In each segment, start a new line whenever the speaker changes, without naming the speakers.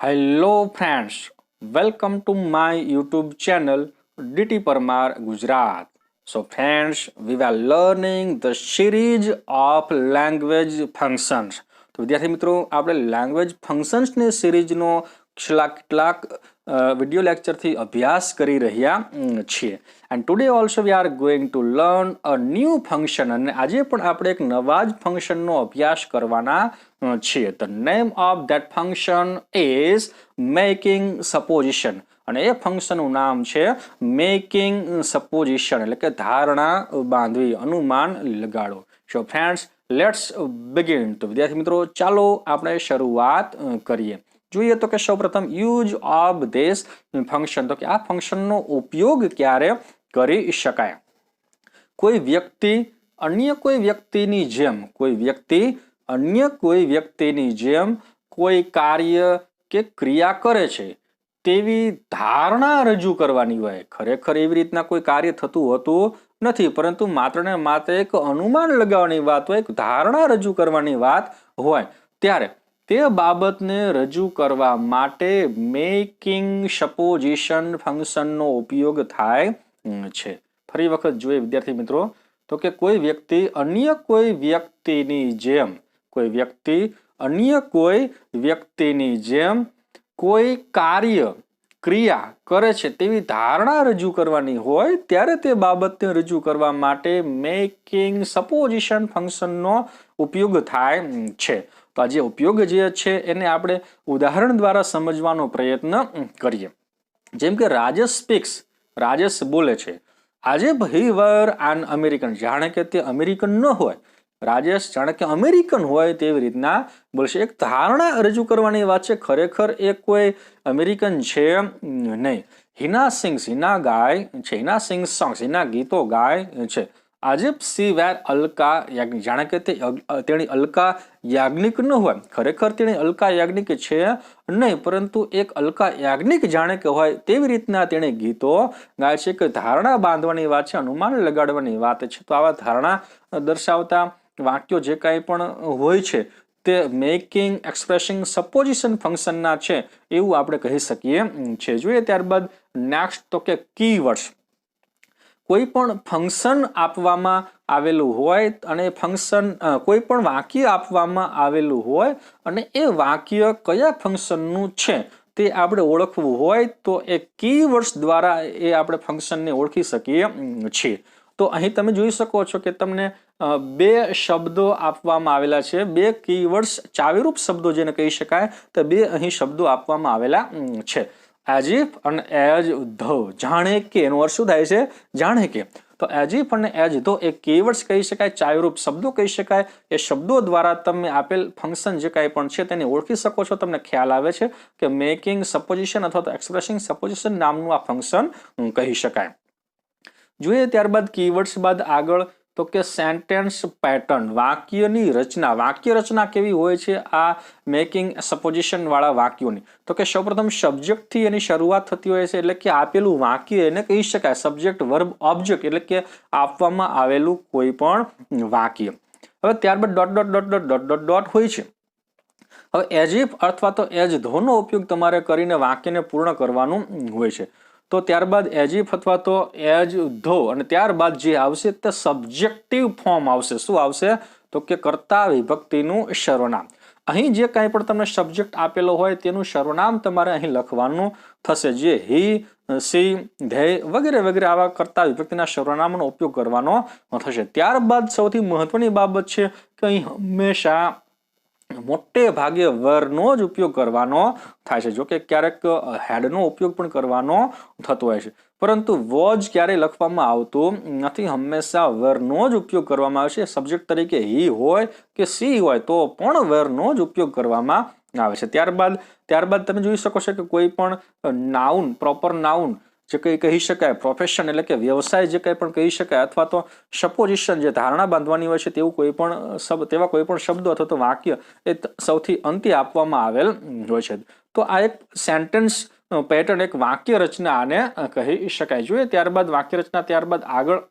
Hello friends, welcome to my YouTube channel DTPARMAR GUJARAT. So friends, we were learning the series of language functions. તો વિદ્યાર્થી મિત્રો આપણે language ફંક્શન્સની સિરીઝનો છેલ્લા કેટલાક video લેક્ચરથી અભ્યાસ કરી રહ્યા છીએ. And today also we are going to learn a new function, અને આજે પણ આપણે એક નવા જ ફંક્શનનો અભ્યાસ કરવાના છીએ. The name of that function is making supposition, અને એ ફંક્શનનું નામ છે મેકિંગ સપોઝિશન, એટલે કે ધારણા બાંધવી, અનુમાન લગાડો. So friends, let's begin. તો વિદ્યાર્થી મિત્રો ચાલો આપણે શરૂઆત કરીએ. જોઈએ તો કે સૌપ્રથમ યુઝ ઓફ ધીસ ફંક્શન, તો કે આ ફંક્શનનો ઉપયોગ ક્યારે કરી શકાય. કોઈ વ્યક્તિ અન્ય કોઈ વ્યક્તિની જેમ, કોઈ વ્યક્તિ અન્ય કોઈ વ્યક્તિની જેમ કોઈ કાર્ય કે ક્રિયા કરે છે તેવી ધારણા રજૂ કરવાની હોય. ખરેખર એવી રીતના કોઈ કાર્ય થતું હોતું નથી, પરંતુ માત્ર ને માત્ર એક અનુમાન લગાવવાની વાત હોય, એક ધારણા રજૂ કરવાની વાત હોય, ત્યારે તે બાબતને રજૂ કરવા માટે મેકિંગ સપોઝિશન ફંક્શનનો ઉપયોગ થાય છે. ફરી વખત જોઈએ વિદ્યાર્થી મિત્રો, તો કે કોઈ વ્યક્તિ અન્ય કોઈ વ્યક્તિની જેમ, કોઈ વ્યક્તિ અન્ય કોઈ વ્યક્તિની જેમ કોઈ કાર્ય ક્રિયા કરે છે તેવી ધારણા રજૂ કરવાની હોય, ત્યારે તે બાબતને રજૂ કરવા માટે મેકિંગ સપોઝિશન ફંક્શનનો ઉપયોગ થાય છે. તો આ જે ઉપયોગ જે છે એને આપણે ઉદાહરણ દ્વારા સમજવાનો પ્રયત્ન કરીએ. જેમ કે રાજેશ સ્પીક્સ, રાજેશ બોલે છે. આજે હી વર એન અમેરિકન, જાણે કે તે અમેરિકન ન હોય, રાજેશ જાણે કે અમેરિકન હોય તેવી રીતના બોલશે. એક ધારણા રજૂ કરવાની વાત છે, ખરેખર એ કોઈ અમેરિકન છે નહીં. હિના સિંગ્સ, હિના ગાય છે, હિના સિંગ્સ સોંગ્સ, હિના ગીતો ગાય છે. આજે સી વેર અલકા યાજ્ઞિક, જાણે કે તેણી અલકા યાજ્ઞિક ન હોય, ખરેખર તેણી અલકા યાજ્ઞિક છે નહીં, પરંતુ એક અલકા યાજ્ઞિક જાણે કે હોય તેવી રીતના તેણે ગીતો ગાય છે. કે ધારણા બાંધવાની વાત છે, અનુમાન લગાડવાની વાત છે. તો આવા ધારણા દર્શાવતા વાક્યો જે કાંઈ પણ હોય છે તે મેકિંગ એક્સપ્રેસિંગ સપોઝિશન ફંક્શનના છે એવું આપણે કહી શકીએ છીએ. જોઈએ ત્યારબાદ નેક્સ્ટ, તો કે કીવર્ડ્સ. કોઈ પણ ફંક્શન આપવામાં આવેલું હોય અને ફંક્શન કોઈ પણ વાક્ય આપવામાં આવેલું હોય અને એ વાક્ય કયા ફંક્શનનું છે તે આપણે ઓળખવું હોય તો એ કીવર્ડ્સ દ્વારા એ આપણે ફંક્શનને ઓળખી શકીએ છીએ. તો અહીં તમે જોઈ શકો છો કે તમને બે શબ્દો આપવામાં આવેલા છે, બે કીવર્ડ્સ, ચાવીરૂપ શબ્દો જેને કહી શકાય, તો બે અહીં શબ્દો આપવામાં આવેલા છે, એઝ ઇફ અને એઝ ધો. જાણે કે એનો અર્થ શું થાય છે? જાણે કે. તો એઝ ઇફ અને એઝ ધો એ કીવર્ડ્સ કહી શકાય, ચાવીરૂપ શબ્દો કહી શકાય. એ શબ્દો દ્વારા તમે આપેલ ફંક્શન જે કાંઈ પણ છે તેને ઓળખી શકો છો. તમને ખ્યાલ આવે છે કે મેકિંગ સપોઝિશન અથવા તો એક્સપ્રેસિંગ સપોઝિશન નામનું આ ફંક્શન કહી શકાય. જોઈએ ત્યારબાદ કીવર્ડ્સ બાદ આગળ, તો કે સેન્ટેન્સ પેટર્ન, વાક્યની રચના. વાક્ય રચના કેવી હોય છે આ મેકિંગ સપોઝિશન વાળા વાક્યોની? તો કે સૌપ્રથમ સબ્જેક્ટથી એની શરૂઆત થતી હોય છે, એટલે કે આપેલું વાક્ય એને કહી શકાય સબ્જેક્ટ વર્બ ઓબ્જેક્ટ, એટલે કે આપવામાં આવેલું કોઈ પણ વાક્ય. હવે ત્યારબાદ dot dot dot dot dot dot dot હોય છે. હવે એઝ ઇફ અથવા તો એઝ ધોનો ઉપયોગ તમારે કરીને વાક્યને પૂર્ણ કરવાનું હોય છે. તો ત્યારબાદ એઝ ઇફ અથવા તો એઝ ધો અને ત્યારબાદ જે આવશે તે સબ્જેક્ટિવ ફોર્મ આવશે. શું આવશે? તો કે કર્તા વિભક્તિનું સર્વનામ. અહીં જે કાંઈ પણ તમને સબ્જેક્ટ આપેલો હોય તેનું સર્વનામ તમારે અહીં લખવાનું થશે, જે હી, સી, ધે વગેરે વગેરે આવા કર્તા વિભક્તિના સર્વનામનો ઉપયોગ કરવાનો થશે. ત્યારબાદ સૌથી મહત્વની બાબત છે કે અહીં હંમેશા મોટે ભાગે વરનો જ ઉપયોગ કરવાનો થાય છે. જો કે ક્યારેક હેડનો ઉપયોગ પણ કરવાનો થતો હોય છે, પરંતુ વોજ ક્યારેય લખવામાં આવતું નથી. હંમેશા વરનો જ ઉપયોગ કરવામાં આવે છે. સબ્જેક્ટ તરીકે હી હોય કે સી હોય તો પણ વરનો જ ઉપયોગ કરવામાં આવે છે. ત્યારબાદ તમે જોઈ શકો છો કે કોઈ પણ નાઉન, પ્રોપર નાઉન જે કંઈ કહી શકાય, પ્રોફેશન એટલે કે વ્યવસાય જે કંઈ પણ કહી શકાય, અથવા તો સપોઝિશન જે ધારણા બાંધવાની હોય છે તેવું કોઈ પણ તેવા કોઈ પણ શબ્દો અથવા તો વાક્ય એ સૌથી અંતે આપવામાં આવેલ હોય છે. તો આ એક સેન્ટેન્સ પેટર્ન, એક વાક્ય રચના આને કહી શકાય. જોઈએ ત્યારબાદ વાક્ય રચના, ત્યારબાદ આગળ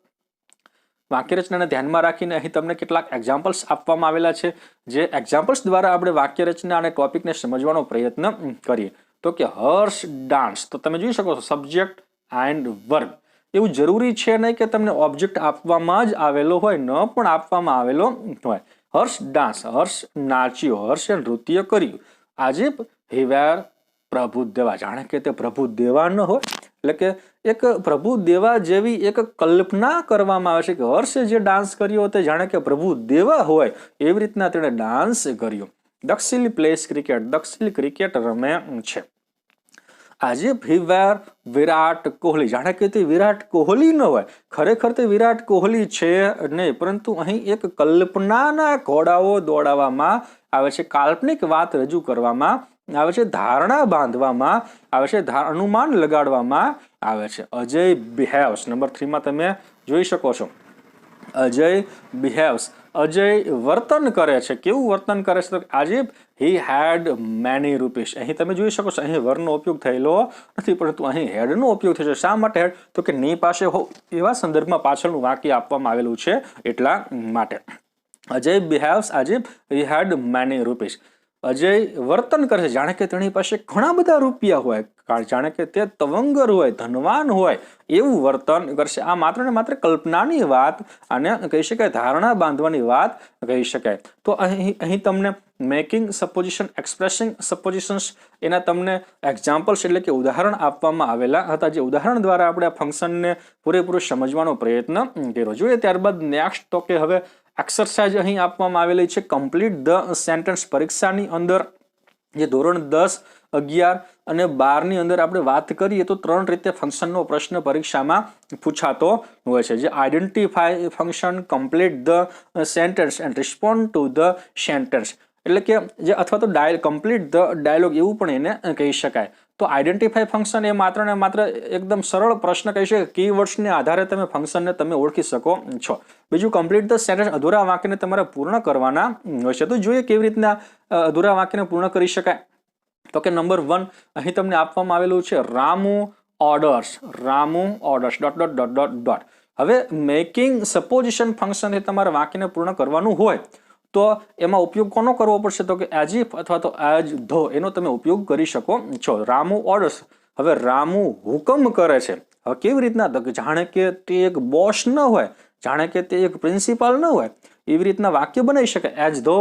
વાક્યરચનાને ધ્યાનમાં રાખીને અહીં તમને કેટલાક એક્ઝામ્પલ્સ આપવામાં આવેલા છે, જે એક્ઝામ્પલ્સ દ્વારા આપણે વાક્યરચના અને ટોપિકને સમજવાનો પ્રયત્ન કરીએ. તો કે હર્ષ ડાન્સ, તો તમે જોઈ શકો છો સબ્જેક્ટ એન્ડ વર્બ. એવું જરૂરી છે નહીં કે તમને ઓબ્જેક્ટ આપવામાં જ આવેલો હોય, ન પણ આપવામાં આવેલો હોય. હર્ષ ડાન્સ, હર્ષ નાચ્યો, હર્ષે નૃત્ય કર્યું. આજે હી વેર પ્રભુ દેવા, જાણે કે તે પ્રભુ દેવા ન હોય, એટલે કે એક પ્રભુ દેવા જેવી એક કલ્પના કરવામાં આવે છે કે હર્ષે જે ડાન્સ કર્યો તે જાણે કે પ્રભુ દેવા હોય એવી રીતના તેણે ડાન્સ કર્યો. દક્ષિલ પ્લેસ ક્રિકેટ, દક્ષિલ ક્રિકેટ રમે છે. આજે હી વેર વિરાટ કોહલી, જાણે કે તે વિરાટ કોહલી ન હોય, ખરેખર તે વિરાટ કોહલી છે નહીં, પરંતુ અહીં એક કલ્પનાના ઘોડાઓ દોડાવવામાં આવે છે, કાલ્પનિક વાત રજૂ કરવામાં આવે છે, ધારણા બાંધવામાં આવે છે, અનુમાન લગાડવામાં આવે છે. અજય બિહેવ્સ, નંબર 3 માં તમે જોઈ શકો છો. અજય બિહેવ્સ, અજય વર્તન કરે છે. કેવું વર્તન કરે છે? તો આજે હી હેડ મેની રૂપીસ. અહીં તમે જોઈ શકો છો અહીં વરનો ઉપયોગ થયેલો નથી, પરંતુ અહીં હેડનો ઉપયોગ થયો છે. શા માટે હેડ? તો કે ની પાસે હો એવા સંદર્ભમાં પાછળનું વાક્ય આપવામાં આવેલું છે એટલા માટે. અજય બિહેવ્સ આજે હી હેડ મેની રૂપીસ. અજય વર્તન કરે છે જાણે કે તેની પાસે ઘણા બધા રૂપિયા હોય, જાણે કે તે તવંગર હોય, ધનવાન હોય એવું વર્તન કરશે. આ માત્ર ને માત્ર કલ્પનાની વાત અને કહી શકાય ધારણા બાંધવાની વાત કહી શકાય. તો અહીં તમને મેકિંગ સપોઝિશન, એક્સપ્રેસિંગ સપોઝિશન્સ એના તમને એક્ઝામ્પલ્સ એટલે કે ઉદાહરણ આપવામાં આવેલા હતા, જે ઉદાહરણ દ્વારા આપણે આ ફંક્શનને પૂરેપૂરું સમજવાનો પ્રયત્ન કર્યો. જોઈએ ત્યારબાદ નેક્સ્ટ, તો કે હવે એક્સરસાઇઝ અહીં આપવામાં આવેલી છે. Complete the sentence. પરીક્ષાની અંદર જે ધોરણ 10, 11 અને 12 ની અંદર આપણે વાત કરીએ તો 3 રીતે ફંક્શનનો પ્રશ્ન પરીક્ષામાં પૂછાતો હોય છે, જે identify function, complete the sentence and respond to the sentence, એટલે કે જે અથવા તો કમ્પ્લીટ ધ ડાયલોગ એવું પણ એને કહી શકાય. તો આઈડેન્ટિફાય ફંક્શન એ માત્ર ને માત્ર એકદમ સરળ પ્રશ્ન કહી શકાય, કીવર્ડ્સને આધારે તમે ફંક્શનને તમે ઓળખી શકો છો. બીજું કમ્પ્લીટ ધ સેન્ટેન્સ, અધૂરા વાક્યને તમારે પૂર્ણ કરવાના હોય છે. તો જોઈએ કેવી રીતના અધૂરા વાક્યને પૂર્ણ કરી શકાય. તો કે નંબર 1 અહીં તમને આપવામાં આવેલું છે Ramu orders, Ramu orders dot dot dot dot dot. હવે મેકિંગ સપોઝિશન ફંક્શન તમારે વાક્યને પૂર્ણ કરવાનું હોય તો એમાં ઉપયોગ કોનો કરવો પડશે? તો કે એઝ ઇફ અથવા તો એઝ ધો એનો તમે ઉપયોગ કરી શકો છો. રામુ ઓર્ડર્સ, હવે રામુ હુકમ કરે છે. હવે કેવી રીતના? તો કે જાણે કે તે એક બોસ ન હોય, જાણે કે તે એક પ્રિન્સિપાલ ન હોય, એવી રીતના વાક્ય બનાવી શકાય. એઝ ધો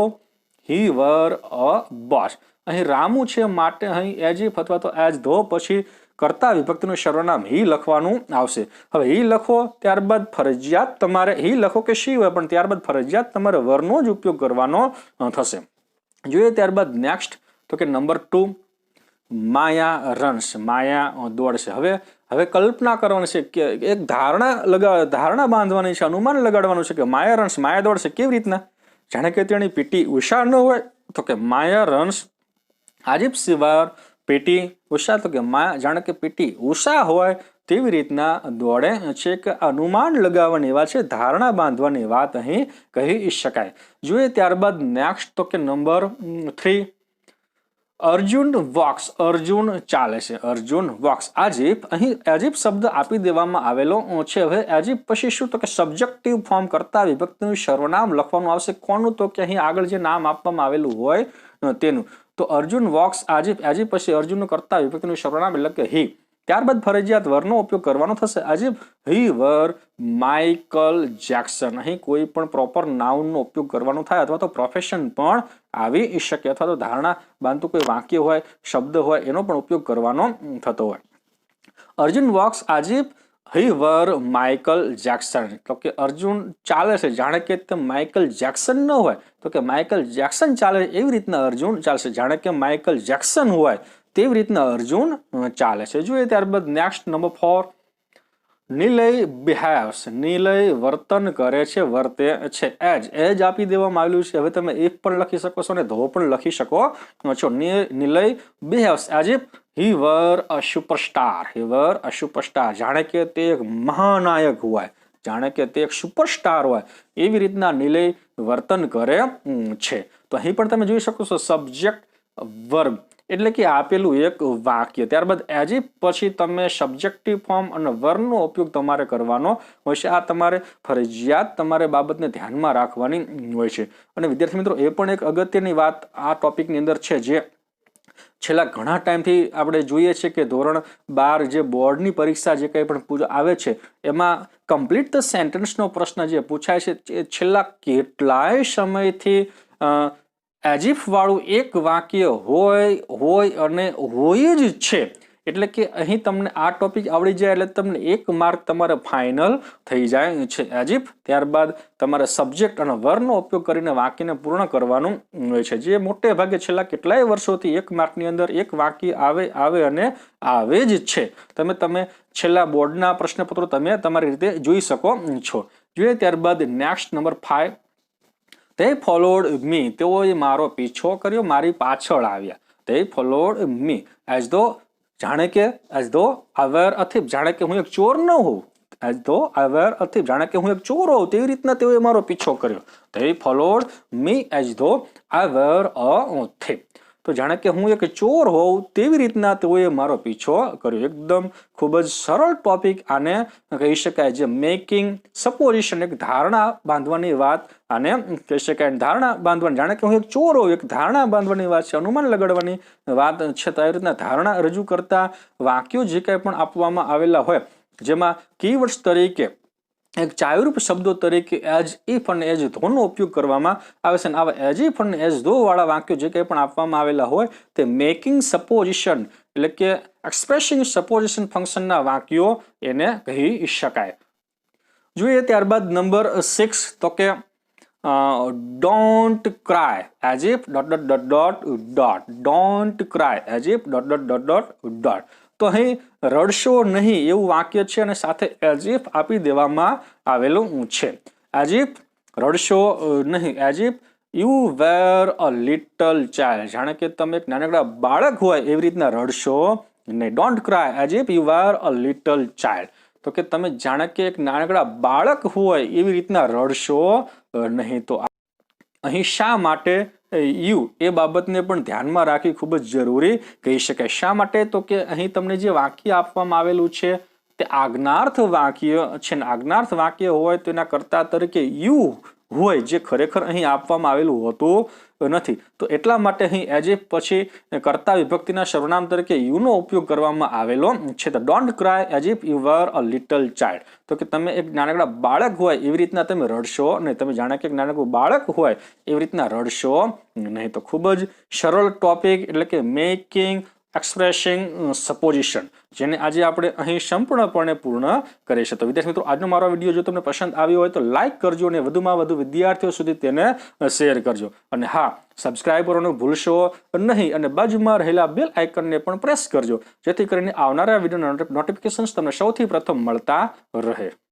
હી વર અ બોસ. અહીં રામુ છે માટે અહીં એઝ ઇફ અથવા તો એઝ ધો પછી કર્તા વિભક્તિનું સર્વનામ હી લખવાનું આવશે. હવે હી લખો ત્યારબાદ ફરજિયાત તમારે હી લખો કે શી હોય, પણ ત્યારબાદ ફરજિયાત તમારે વરનો જ ઉપયોગ કરવાનો થશે. જોઈએ ત્યારબાદ નેક્સ્ટ, તો કે નંબર 2 માયા રન્સ, માયા દોડશે. હવે કલ્પના કરવાની છે કે એક ધારણા બાંધવાની છે, અનુમાન લગાડવાનું છે કે માયા રન્સ, માયા દોડશે. કેવી રીતના? જાણે કે તેની પીટી ઉષા ન હોય, તો કે માયા રન્સ આજીપ સિવાર પીટી ઉષા, તો કે જાણે કે પીટી ઉષા હોય તેવી રીતના દોડે છે. કે અનુમાન લગાવવાની વાત છે, ધારણા બાંધવાની વાત અહીં કહી શકાય. જોઈએ ત્યારબાદ નેક્સ્ટ, તો કે નંબર 3 અર્જુન વોક્સ, અર્જુન ચાલે છે, અર્જુન વોક્સ. આજીપ, અહીં આજીપ શબ્દ આપી દેવામાં આવેલો છે. હવે આજીપ પછી શું? તો કે સબ્જેક્ટિવ ફોર્મ કરતા વિભક્તિનું સર્વનામ લખવાનું આવશે. કોનું? તો કે અહીં આગળ જે નામ આપવામાં આવેલું હોય તેનું. તો અર્જુન વોક્સ આજીપ, આજીપ પછી અર્જુન કરતા વિભક્તિનું સર્વનામ એટલે કે હી. ત્યારબાદ ફરજિયાત વરનો ઉપયોગ કરવાનો થશે. આજીપ હી વર માઇકલ જેક્સન. અહીં કોઈ પણ પ્રોપર નાઉનનો ઉપયોગ કરવાનો થાય અથવા તો પ્રોફેશન પણ આવી શકે, અથવા તો ધારણા બાંધતું કોઈ વાક્ય હોય, શબ્દ હોય એનો પણ ઉપયોગ કરવાનો થતો હોય. અર્જુન વોક્સ આજીપ હી વર માઇકલ જેક્સન. તો કે અર્જુન ચાલે છે જાણે કે તે માઇકલ જેક્સન ન હોય, તો કે માઇકલ જેક્સન ચાલે એવી રીતના અર્જુન ચાલશે. જાણે કે માઇકલ જેક્સન હોય તેવી રીતના અર્જુન ચાલે છે. જોઈએ ત્યારબાદ નેક્સ્ટ નંબર 4 નિલય બિહેવ્સ, નિલય વર્તન કરે છે, વર્તે છે. એજ આપી દેવામાં આવેલું છે. હવે તમે ઇફ પણ લખી શકો છો અને ધો પણ લખી શકો છો. નિલય બિહેવ્સ આજે હી વર અ સુપરસ્ટાર, હી વર અ સુપરસ્ટાર. જાણે કે તે એક મહાનાયક હોય, જાણે કે તે એક સુપરસ્ટાર હોય એવી રીતના નિલય વર્તન કરે છે. તો અહીં પણ તમે જોઈ શકો છો સબ્જેક્ટ વર્બ એટલે કે આપેલું એક વાક્ય. ત્યારબાદ એઝ ઇફ પછી તમે સબ્જેક્ટિવ ફોર્મ અને વર્બનો ઉપયોગ તમારે કરવાનો હોય છે. આ તમારે ફરજિયાત તમારે બાબતને ધ્યાનમાં રાખવાની હોય છે. અને વિદ્યાર્થી મિત્રો એ પણ એક અગત્યની વાત આ ટોપિકની અંદર છે, જે છેલ્લા ઘણા ટાઈમથી આપણે જોઈએ છે કે ધોરણ 12 જે બોર્ડની પરીક્ષા જે કંઈ પણ આવે છે એમાં કમ્પ્લીટ ધ સેન્ટેન્સનો પ્રશ્ન જે પૂછાય છે એ છેલ્લા કેટલાય સમયથી એઝ ઇફ વાળું એક વાક્ય હોય અને હોય જ છે. એટલે કે અહીં તમને આ ટોપિક આવડી જાય એટલે તમને 1 માર્ક તમારે ફાઇનલ થઈ જાય છે એઝ ઇફ. ત્યારબાદ તમારે સબ્જેક્ટ અને વર્બનો ઉપયોગ કરીને વાક્યને પૂર્ણ કરવાનું હોય છે, જે મોટે ભાગે છેલ્લા કેટલાય વર્ષોથી 1 માર્કની અંદર એક વાક્ય આવે અને આવે જ છે. તમે છેલ્લા બોર્ડના પ્રશ્નપત્રો તમે તમારી રીતે જોઈ શકો છો. જોઈએ ત્યારબાદ next number 5. They followed me. તેઓએ મારો પીછો કર્યો, મારી પાછળ આવ્યા. They followed me as though જાણે કે as though I were a thief, જાણે કે હું એક ચોર ન હોઉં. as though I were a thief, જાણે કે હું એક ચોર હોઉં તેવી રીતના તેઓએ મારો પીછો કર્યો. They followed me as though I were a thief. તો જાણે કે હું એક ચોર હોઉં તેવી રીતના તેઓએ મારો પીછો કર્યો. એકદમ ખૂબ જ સરળ ટોપિક આને કહી શકાય, જે મેકિંગ સપોઝિશન, એક ધારણા બાંધવાની વાત આને કહી શકાય. ધારણા બાંધવાની, જાણે કે હું એક ચોર હોઉં, એક ધારણા બાંધવાની વાત છે, અનુમાન લગાડવાની વાત છે. તો આવી રીતના ધારણા રજૂ કરતા વાક્યો જે કંઈ પણ આપવામાં આવેલા હોય, જેમાં કીવર્ડ્સ તરીકે એક ચાવીરૂપ શબ્દો તરીકે એઝ ઇફ અને એઝ ધો નો ઉપયોગ કરવામાં આવે છે. આવા એઝ ઇફ અને એઝ ધો વાળા વાક્યો જે કંઈ પણ આપવામાં આવેલા હોય તે મેકિંગ સપોઝિશન એટલે કે એક્સપ્રેસિંગ સપોઝિશન ફંક્શનના વાક્યો એને કહી શકાય. જોઈએ ત્યારબાદ નંબર 6, તો કે don't cry as if ... don't cry as if ... તો અહીં રડશો નહીં એવું વાક્ય છે અને સાથે એઝ ઇફ આપી દેવામાં આવેલું છે. એઝ ઇફ રડશો નહીં, as if you were a little child, જાણે કે તમે એક નાનકડા બાળક હોય એવી રીતના રડશો નહીં. Don't cry as if you were a little child, તો કે તમે જાણે કે એક નાનકડા બાળક હોય એવી રીતના રડશો નહીં. તો અહીં શા માટે યુ એ બાબતને પણ ધ્યાનમાં રાખવી ખૂબ જ જરૂરી કહી શકાય. શા માટે? તો કે અહીં તમને જે વાક્ય આપવામાં આવેલું છે તે આજ્ઞાર્થ વાક્ય છે, ને આજ્ઞાર્થ વાક્ય હોય તો એના કર્તા તરીકે યુ હોય, જે ખરેખર અહીં આપવામાં આવેલું હોતું નથી. તો એટલા માટે અહીં એઝ ઇફ પછી કર્તા વિભક્તિના સર્વનામ તરીકે યુનો ઉપયોગ કરવામાં આવેલો છે. તો don't cry as if you var a little child, તો કે તમે એક નાનકડા બાળક હોય એવી રીતના તમે રડશો નહીં. તમે જાણે કે એક નાનકડું બાળક હોય એવી રીતના રડશો નહીં. તો ખૂબ જ સરળ ટોપિક એટલે કે મેકિંગ એક્સપ્રેસિંગ સપોઝિશન, જેને આજે આપણે અહીં સંપૂર્ણપણે પૂર્ણ કરીએ છીએ. તો વિદ્યાર્થી મિત્રો, આજનો મારો વિડીયો જો તમને પસંદ આવ્યો હોય તો લાઇક કરજો અને વધુમાં વધુ વિદ્યાર્થીઓ સુધી તેને શેર કરજો. અને હા, સબસ્ક્રાઇબ કરવાનું ભૂલશો નહીં અને બાજુમાં રહેલા બેલ આઇકનને પણ પ્રેસ કરજો, જેથી કરીને આવનારા વિડીયોના નોટિફિકેશન્સ તમને સૌથી પ્રથમ મળતા રહે.